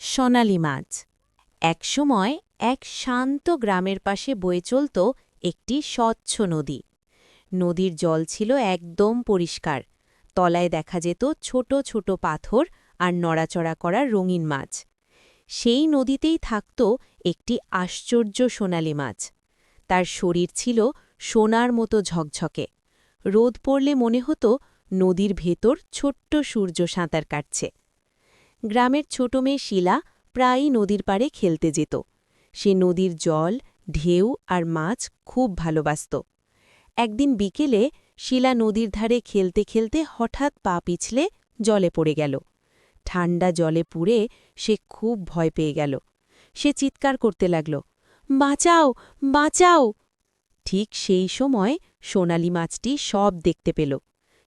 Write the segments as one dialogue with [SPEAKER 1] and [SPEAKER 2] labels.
[SPEAKER 1] সোনালি মাছ। একসময় এক শান্ত গ্রামের পাশে বয়ে চলত একটি স্বচ্ছ নদী। নদীর জল ছিল একদম পরিষ্কার। তলায় দেখা যেত ছোট ছোট পাথর আর নড়াচড়া করা রঙিন মাছ। সেই নদীতেই থাকত একটি আশ্চর্য সোনালি মাছ। তার শরীর ছিল সোনার মতো ঝকঝকে। রোদ পড়লে মনে হতো নদীর ভেতর ছোট্ট সূর্য সাঁতার কাটছে। গ্রামের ছোট মেয়ে শিলা প্রায়ই নদীর পাড়ে খেলতে যেত। সে নদীর জল, ঢেউ আর মাছ খুব ভালোবাসত। একদিন বিকেলে শিলা নদীর ধারে খেলতে খেলতে হঠাৎ পা পিছলে জলে পড়ে গেল। ঠান্ডা জলে পুড়ে সে খুব ভয় পেয়ে গেল। সে চিৎকার করতে লাগল, বাঁচাও, বাঁচাও! ঠিক সেই সময় সোনালি মাছটি সব দেখতে পেল।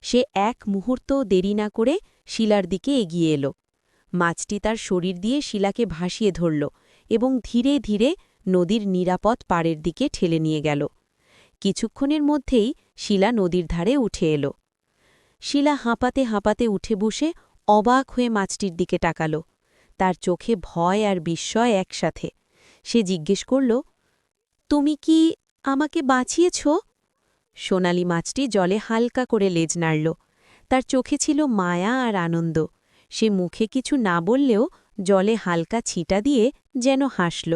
[SPEAKER 1] সে এক মুহূর্তও দেরি না করে শিলার দিকে এগিয়ে এলো। মাছটি তার শরীর দিয়ে শিলাকে ভাসিয়ে ধরল এবং ধীরে ধীরে নদীর নিরাপদ পাড়ের দিকে ঠেলে নিয়ে গেল। কিছুক্ষণের মধ্যেই শিলা নদীর ধারে উঠে এলো। শিলা হাঁপাতে হাঁপাতে উঠে বসে অবাক হয়ে মাছটির দিকে তাকাল। তার চোখে ভয় আর বিস্ময় একসাথে। সে জিজ্ঞেস করল, তুমি কি আমাকে বাঁচিয়েছ? সোনালি মাছটি জলে হালকা করে লেজ নাড়ল। তার চোখে ছিল মায়া আর আনন্দ। সে মুখে কিছু না বললেও জলে হালকা ছিটা দিয়ে যেন হাসল।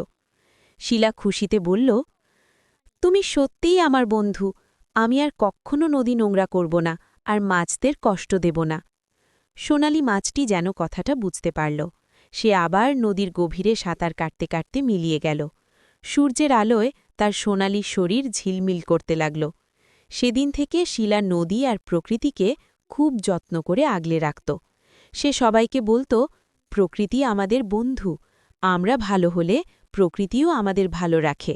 [SPEAKER 1] শিলা খুশিতে বলল, তুমি সত্যিই আমার বন্ধু। আমি আর কখনো নদী নোংরা করব না আর মাছদের কষ্ট দেব না। সোনালি মাছটি যেন কথাটা বুঝতে পারল। সে আবার নদীর গভীরে সাঁতার কাটতে কাটতে মিলিয়ে গেল। সূর্যের আলোয় তার সোনালি শরীর ঝিলমিল করতে লাগল। সেদিন থেকে শিলা নদী আর প্রকৃতিকে খুব যত্ন করে আগলে রাখত। সে সবাইকে বলত, প্রকৃতি আমাদের বন্ধু। আমরা ভালো হলে প্রকৃতিও আমাদের ভালো রাখে।